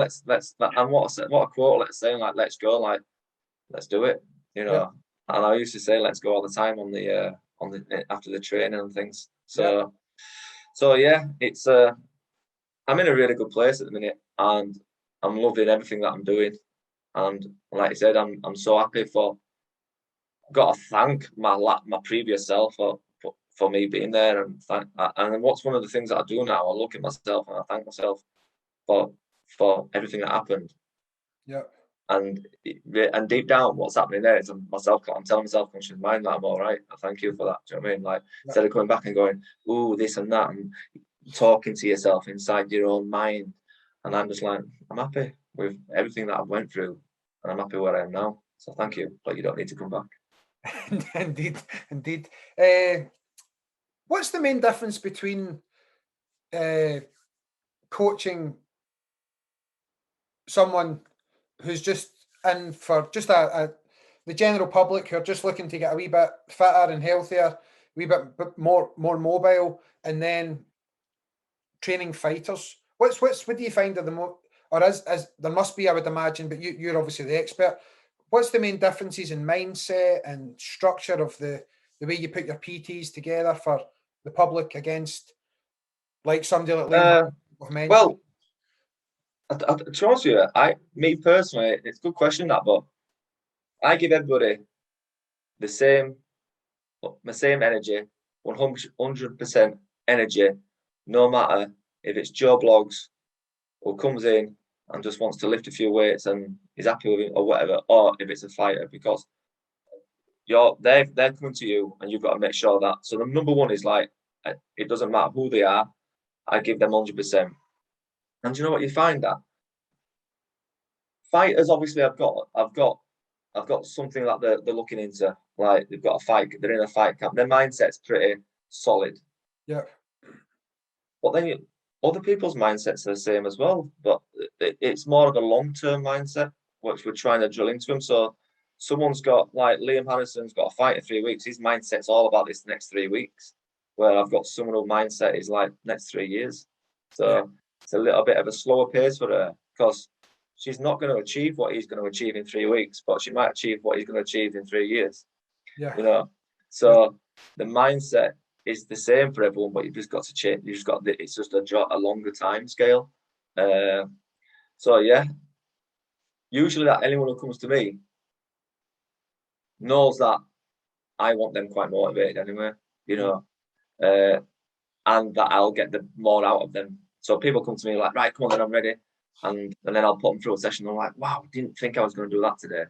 And what a quote. Let's say like, let's go. Like, let's do it. You know. And I used to say, let's go all the time on the after the training and things. So yeah, it's I'm in a really good place at the minute, and I'm loving everything that I'm doing. And like I said, I'm so happy for. Got to thank my previous self for me being there, and what's one of the things that I do now, I look at myself and I thank myself for everything that happened. Yeah. And deep down, what's happening there is I'm telling myself, conscious mind, that I'm all right. I thank you for that. Do you know what I mean? Like, instead of coming back and going, "Ooh, this and that," and talking to yourself inside your own mind, and I'm just like, I'm happy with everything that I went through, and I'm happy where I am now. So thank you, but you don't need to come back. Indeed. What's the main difference between coaching someone who's just in for just the general public who are just looking to get a wee bit fitter and healthier, a wee bit more mobile, and then training fighters? What do you find are the more, or as there must be, I would imagine, but you're obviously the expert. What's the main differences in mindset and structure of the way you put your PTs together for the public against like somebody like Liam mentioned? Well, to be honest with you, me personally, it's a good question that, but I give everybody the same energy, 100% energy, no matter if it's Joe Blogs who comes in and just wants to lift a few weights and is happy with it or whatever, or if it's a fighter, because they're coming to you and you've got to make sure that. So the number one is like, it doesn't matter who they are, I give them 100%. And you know what you find that fighters, obviously, I've got something that they're looking into. Like, they've got a fight, they're in a fight camp. Their mindset's pretty solid. Yeah. But then other people's mindsets are the same as well. But it's more of a long-term mindset, which we're trying to drill into them. So someone's got, like Liam Harrison's got a fight in 3 weeks. His mindset's all about this next 3 weeks. Where I've got someone whose mindset is like next 3 years. So it's a little bit of a slower pace for her, because she's not going to achieve what he's going to achieve in 3 weeks, but she might achieve what he's going to achieve in 3 years. Yeah. You know, so the mindset is the same for everyone, but you've just got to change. It's just a longer time scale. So yeah, usually that anyone who comes to me knows that I want them quite motivated anyway. You know, and that I'll get the more out of them. So people come to me like, right, come on, then I'm ready. And then I'll put them through a session. And I'm like, wow, didn't think I was going to do that today.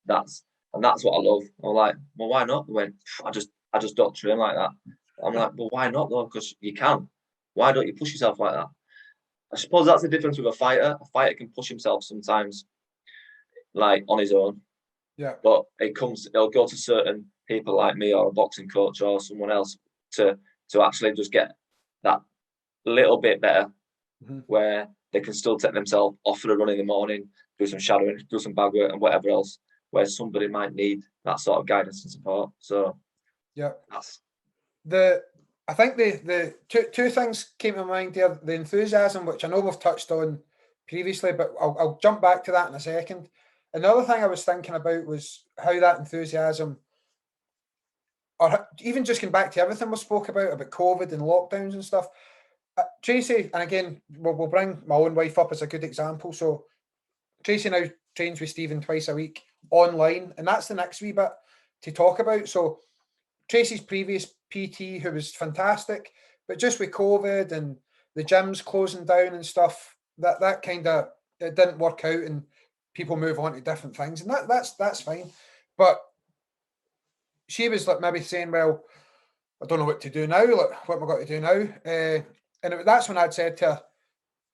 That's what I love. I'm like, well, why not? They went, I just don't train like that. I'm like, well, why not though? Because you can. Why don't you push yourself like that? I suppose that's the difference with a fighter. A fighter can push himself sometimes like on his own. Yeah. But it'll go to certain people like me or a boxing coach or someone else to actually just get that little bit better, where they can still take themselves off for a run in the morning, do some shadowing, do some bag work and whatever else, where somebody might need that sort of guidance and support. So yeah, that's I think the two things came to mind there. The enthusiasm, which I know we've touched on previously, but I'll jump back to that in a second. Another thing I was thinking about was how that enthusiasm, or even just going back to everything we spoke about COVID and lockdowns and stuff. Tracy, and again, we'll bring my own wife up as a good example. So Tracy now trains with Stephen twice a week online, and that's the next wee bit to talk about. So Tracy's previous PT, who was fantastic, but just with COVID and the gyms closing down and stuff, that kind of it didn't work out, and people move on to different things, and that's fine. But she was like maybe saying, "Well, I don't know what to do now. Like, what am I got to do now?" That's when I'd said to her,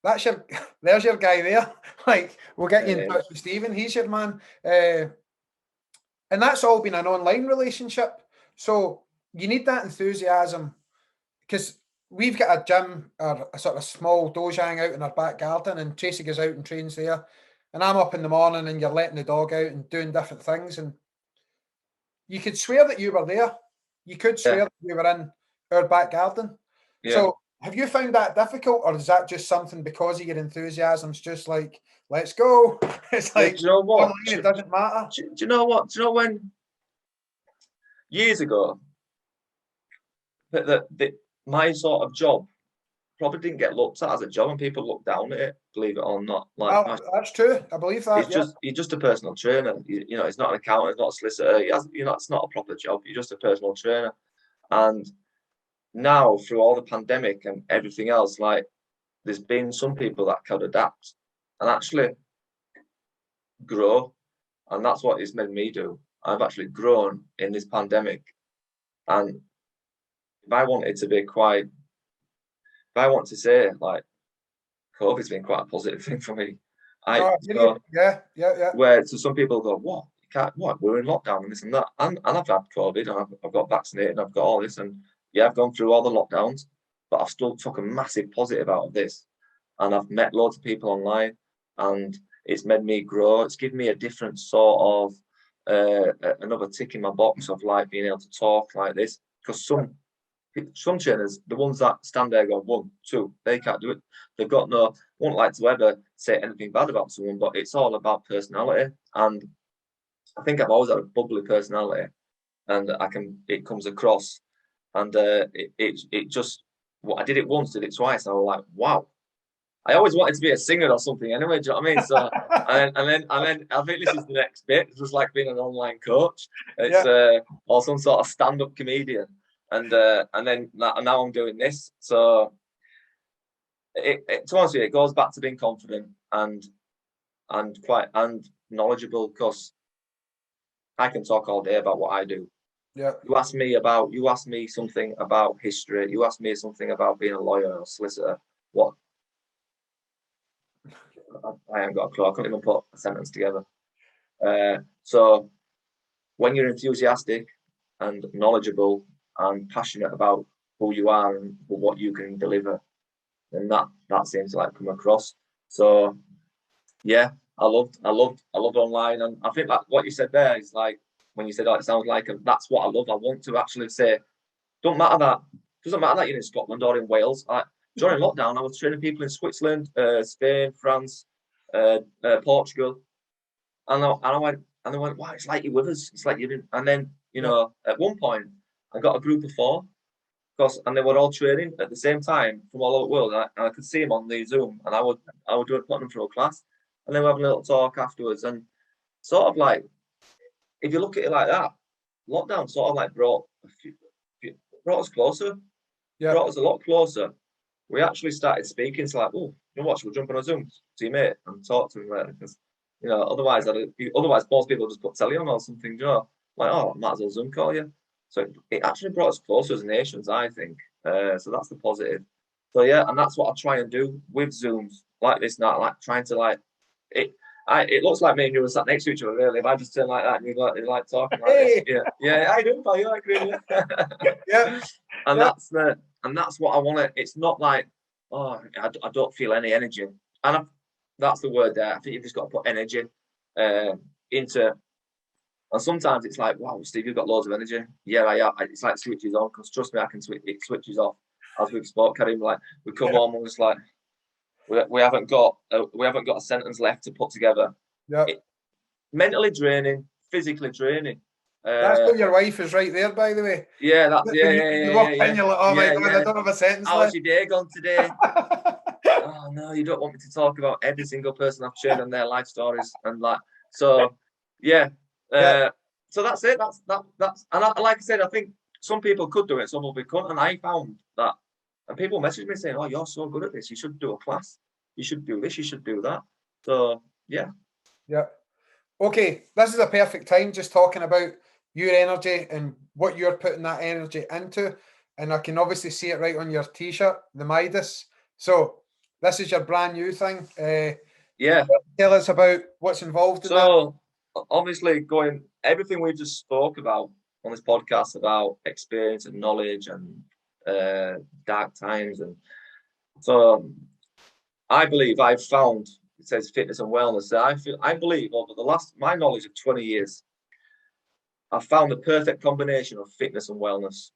"That's your, there's your guy there. Like, we'll get you in touch with Stephen. He's your man." And that's all been an online relationship. So you need that enthusiasm, because we've got a gym or a sort of small dojang out in our back garden, and Tracy goes out and trains there. And I'm up in the morning and you're letting the dog out and doing different things. And you could swear that you were there. You could swear that you were in our back garden. Yeah. So have you found that difficult, or is that just something because of your enthusiasm? It's just like, let's go. It's like, do you know what? Online, it doesn't matter. Do you know what? Do you know when years ago that my sort of job probably didn't get looked at as a job, and people looked down at it, believe it or not. Like, that's true. I believe that. He's just a personal trainer. You know, he's not an accountant, he's not a solicitor. It's not a proper job. You're just a personal trainer. And now, through all the pandemic and everything else, like, there's been some people that can adapt and actually grow, and that's what it's made me do. I've actually grown in this pandemic, and if I wanted to say, like, COVID's been quite a positive thing for me. Yeah. Where some people go, what? You can't, what? We're in lockdown and this and that. And I've had COVID and I've got vaccinated and I've got all this. And yeah, I've gone through all the lockdowns, but I've still took a massive positive out of this. And I've met loads of people online, and it's made me grow. It's given me a different sort of, another tick in my box of like being able to talk like this. Because some trainers, the ones that stand there going 1, 2, they can't do it. They've got won't like to ever say anything bad about someone, but it's all about personality. And I think I've always had a bubbly personality, and it comes across. And it just, I did it once, did it twice, and I was like, wow. I always wanted to be a singer or something anyway, do you know what I mean? So, and then I think this is the next bit. It's just like being an online coach. It's or some sort of stand-up comedian. And then now I'm doing this. So to be honest with you, it goes back to being confident and knowledgeable, because I can talk all day about what I do. Yeah. You ask me something about history. You ask me something about being a lawyer or a solicitor. What? I haven't got a clue. I couldn't even put a sentence together. So when you're enthusiastic and knowledgeable and passionate about who you are and what you can deliver, then that seems to like come across. So yeah, I loved online, and I think that what you said there is like, when you said, oh, it sounds like, and that's what I love. I want to actually say, doesn't matter that you're in Scotland or in Wales. During lockdown, I was training people in Switzerland, Spain, France, Portugal, and I went, wow, it's like you're with us. It's like you're in. And then, at one point, I got a group of 4, and they were all training at the same time from all over the world. And I could see them on the Zoom, and I would put them through a class, and then we have a little talk afterwards. And sort of like, if you look at it like that, lockdown sort of like brought us closer. Yeah. Brought us a lot closer. We actually started speaking. It's like, oh, you know what? We'll jump on a Zoom to your mate and talk to him later, because otherwise most people just put telly on or something. Like, oh, I might as well Zoom call you. So it actually brought us closer as nations, I think. So that's the positive. So yeah, and that's what I try and do with Zooms like this now, like trying to like it. It looks like me and you were sat next to each other, really. If I just turn like that and you like talking like Hey. this. Yeah. I do, pal. You like green, Yeah. And that's what I want to. It's not like, oh, I don't feel any energy. And that's the word there. I think you've just got to put energy into. And sometimes it's like, wow, Steve, you've got loads of energy. Yeah, I have. It's like switches on, because trust me, I can switch. It switches off. As we've spoke, Karim, like we come home and it's like we haven't got a sentence left to put together. Yeah. Mentally draining, physically draining. That's what your wife is right there, by the way. Yeah, You walk in, you're like, oh my God, I don't have a sentence How's left. your day gone today? Oh no, you don't want me to talk about every single person I've trained and their life stories and like. So yeah. So that's it. That's and like I said, I think some people could do it, some people couldn't, and I found that. And people message me saying, "Oh, you're so good at this. You should do a class. You should do this. You should do that." So yeah. Yeah. Okay, this is a perfect time just talking about your energy and what you're putting that energy into. And I can obviously see it right on your t-shirt, the Midas. So this is your brand new thing. Yeah. Tell us about what's involved in that. So obviously, everything we just spoke about on this podcast about experience and knowledge and dark times, and so I believe I've found, it says fitness and wellness. So I believe over my knowledge of 20 years, I've found the perfect combination of fitness and wellness,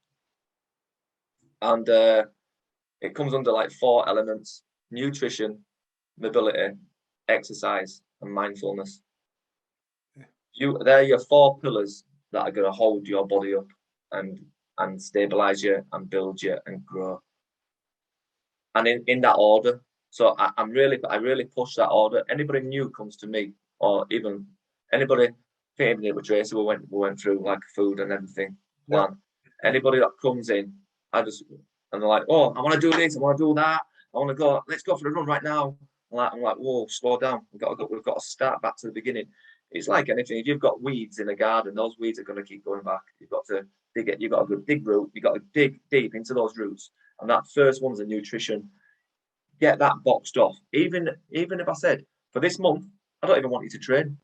and it comes under like 4 elements: nutrition, mobility, exercise, and mindfulness. They're your 4 pillars that are going to hold your body up and stabilize you and build you and grow. And in that order. So I really push that order. Anybody new comes to me, or even anybody, even with Tracy, we went through like food and everything plan. Yeah. Anybody that comes in, and they're like, oh, I want to do this, I want to do that, I want to go, let's go for the run right now. I'm like, whoa, slow down. We've got to start back to the beginning. It's like anything. If you've got weeds in a garden, those weeds are going to keep going back. You've got to dig it. You've got to dig root. You've got to dig deep into those roots. And that first one's the nutrition. Get that boxed off. Even if I said, for this month, I don't even want you to train.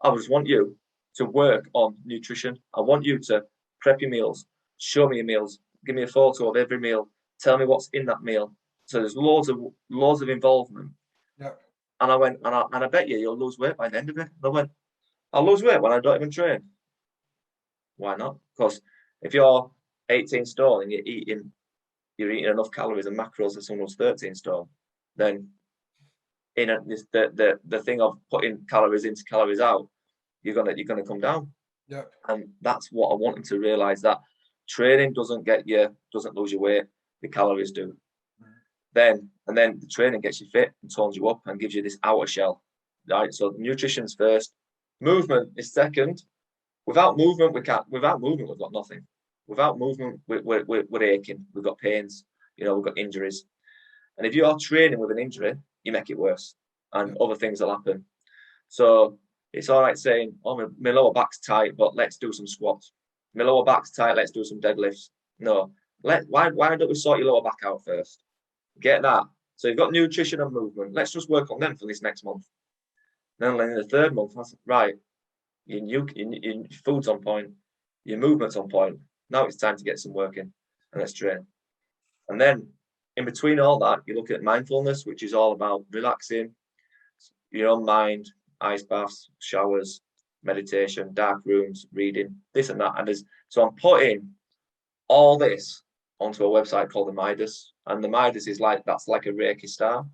I just want you to work on nutrition. I want you to prep your meals, show me your meals, give me a photo of every meal, tell me what's in that meal. So there's loads of involvement. Yeah. And I went, and I bet you'll lose weight by the end of it. And I went, I'll lose weight when I don't even train. Why not? Because if you're 18 stone and you're eating enough calories and macros as someone who's 13 stone, then the thing of putting calories into calories out, you're gonna come down. Yeah. And that's what I want them to realize, that training doesn't lose your weight, the calories do. Then the training gets you fit and tones you up and gives you this outer shell. Right. So nutrition's first, movement is second. Without movement, we've got nothing. Without movement, we're aching. We've got pains. We've got injuries. And if you are training with an injury, you make it worse, and other things will happen. So it's all right saying, oh, my lower back's tight, but let's do some squats. My lower back's tight, let's do some deadlifts. No, why don't we sort your lower back out first? Get that. So you've got nutrition and movement. Let's just work on them for this next month. Then in the third month, right, your food's on point, your movement's on point. Now it's time to get some work in, and let's train. And then in between all that, you look at mindfulness, which is all about relaxing your own mind, ice baths, showers, meditation, dark rooms, reading, this and that. So I'm putting all this onto a website called the Midas, and the Midas is that's like a Reiki star.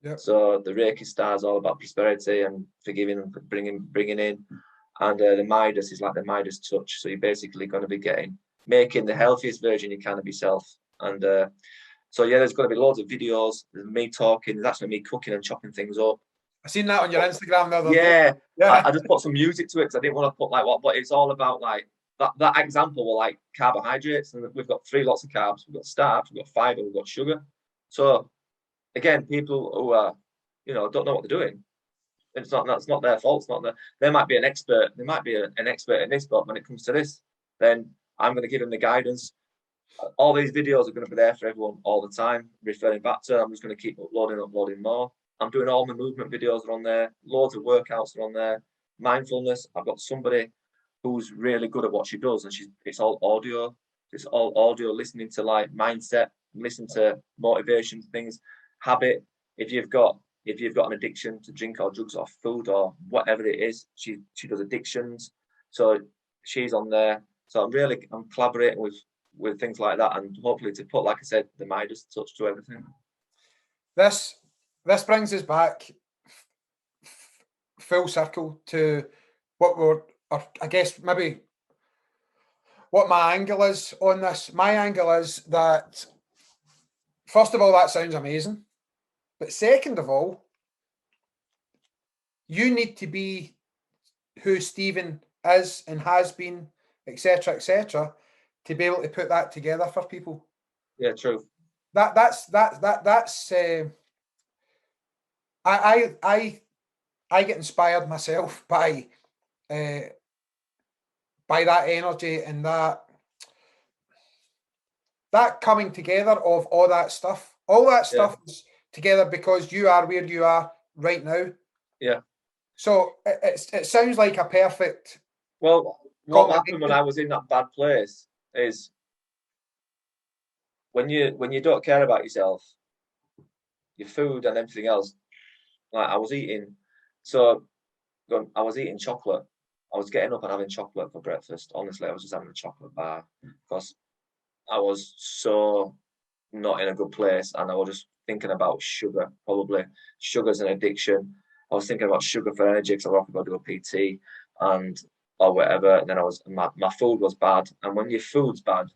Yep. So the Reiki star is all about prosperity and forgiving and bringing in, and the Midas is like the Midas touch. So you're basically going to be making the healthiest version you can of yourself. And so yeah, there's going to be loads of videos. There's me talking. There's actually me cooking and chopping things up. I seen that on your Instagram the other day. Yeah. I just put some music to it because I didn't want to put but it's all about that example were carbohydrates, and we've got 3 lots of carbs, we've got starch, we've got fiber, we've got sugar. So again, people who don't know what they're doing, that's not their fault. It's not they might be an expert. They might be an expert in this, but when it comes to this, then I'm going to give them the guidance. All these videos are going to be there for everyone all the time, referring back to. I'm just going to keep uploading more. I'm doing all my movement videos are on there. Loads of workouts are on there. Mindfulness. I've got somebody who's really good at what she does, and it's all audio. It's all audio, listening to like mindset, listen to motivation things, habit. If you've got an addiction to drink or drugs or food or whatever it is, she does addictions. So she's on there. So I'm collaborating with things like that, and hopefully to put, like I said, the Midas touch to everything. This brings us back full circle to what or I guess maybe what my angle is on this. My angle is that, first of all, that sounds amazing. But second of all, you need to be who Stephen is and has been, etc., to be able to put that together for people. Yeah, true. That's I get inspired myself by that energy and that coming together of all that stuff. All that stuff is together because you are where you are right now. Yeah. So it sounds like a perfect. Well, what happened when I was in that bad place is when you don't care about yourself, your food and everything else. Like I was eating chocolate. I was getting up and having chocolate for breakfast. Honestly, I was just having a chocolate bar because I was so not in a good place, and I was just thinking about sugar. Probably sugar's an addiction. I was thinking about sugar for energy because I was going to do a PT or whatever. And then my food was bad. And when your food's bad,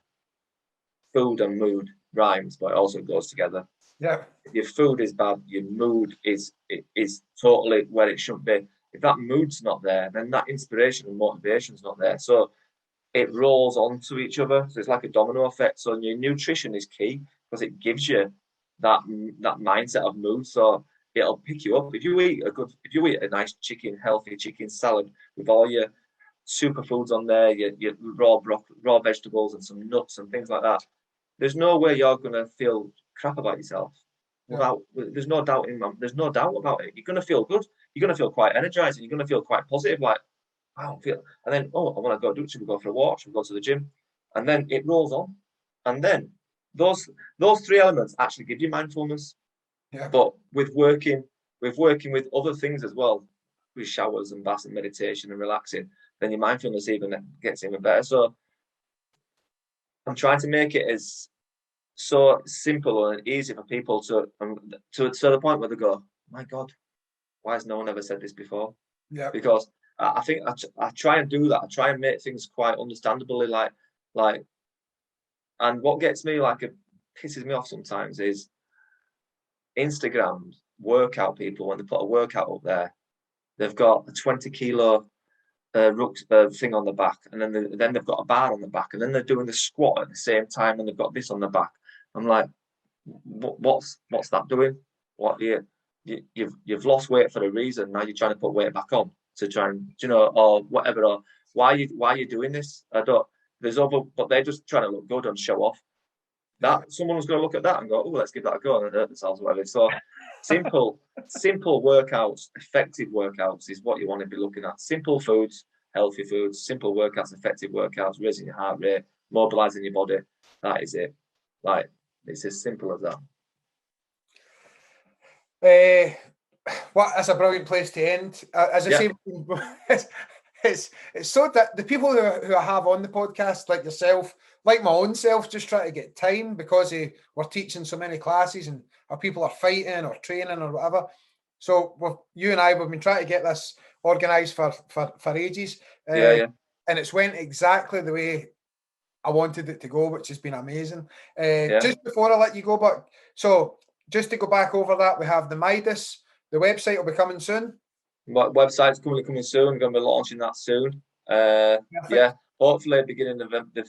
food and mood rhymes, but it also goes together. Yeah. If your food is bad, your mood is totally where it shouldn't be. If that mood's not there, then that inspiration and motivation's not there. So it rolls onto each other. So it's like a domino effect. So your nutrition is key because it gives you that mindset of mood. So it'll pick you up. If you eat a nice healthy chicken salad with all your superfoods on there, your raw vegetables and some nuts and things like that, there's no way you're gonna feel crap about yourself. There's no doubt about it. You're gonna feel good. You're gonna feel quite energized, and you're gonna feel quite positive. Like, wow, and then I want to go should we go for a walk? Should we go to the gym? And then it rolls on. And then those three elements actually give you mindfulness. Yeah. But with working with other things as well, with showers and baths and meditation and relaxing, then your mindfulness gets even better. So I'm trying to make it as so simple and easy for people to the point where they go, my God, why has no one ever said this before? Yeah. Because I think I try and do that. I try and make things quite understandably like, and what gets me it pisses me off sometimes is Instagram workout people. When they put a workout up there, they've got a 20 kilo thing on the back, and then they've got a bar on the back, and then they're doing the squat at the same time, and they've got this on the back. I'm like, what's that doing? What you've lost weight for a reason. Now you're trying to put weight back on to try and or whatever. Or why are you doing this? But they're just trying to look good and show off. That someone's going to look at that and go, oh, let's give that a go and hurt themselves or whatever. So simple workouts, effective workouts is what you want to be looking at. Simple foods, healthy foods, simple workouts, effective workouts, raising your heart rate, mobilizing your body. That is it. Like, it's as simple as that. That's a brilliant place to end. As I say, it's so that the people who I have on the podcast, like yourself, like my own self, just try to get time because we're teaching so many classes and our people are fighting or training or whatever. So you and I, we've been trying to get this organised for ages. And it's went exactly the way I wanted it to go, which has been amazing. Just before I let you go, but so just to go back over that, we have the Midas. The website will be coming soon. Website's coming soon. We're going to be launching that soon. Hopefully beginning of the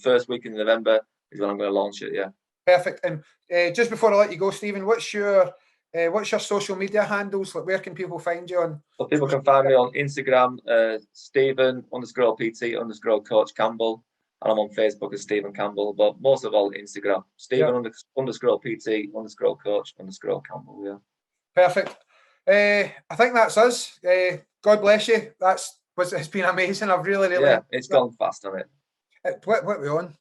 first week in November is when I'm going to launch it. Yeah. Perfect. And just before I let you go, Stephen, what's your social media handles? Like, where can people find you on? Well, people can find me on Instagram, Stephen_PT_coach Campbell, and I'm on Facebook as Stephen Campbell. But most of all, Instagram, Stephen _PT_coach_Campbell. Yeah. Perfect. I think that's us. God bless you. It's been amazing. I've really. Yeah, it's gone fast, hasn't it? What we on?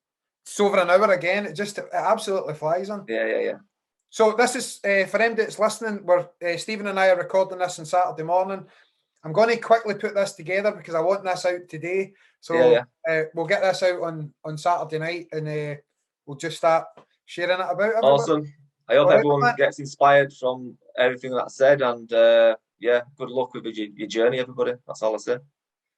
It's over an hour again. It absolutely flies on. Yeah. So this is for them that's listening. Stephen and I are recording this on Saturday morning. I'm going to quickly put this together because I want this out today. So we'll get this out on Saturday night, and we'll just start sharing it about everybody. Awesome. I hope everyone gets inspired from everything that's said, and good luck with your journey, everybody. That's all I say.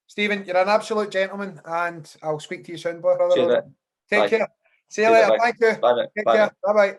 Stephen, you're an absolute gentleman, and I'll speak to you soon, brother. Cheers, mate. Take care. See you later. Thank you. Bye, mate. Take care. Bye-bye.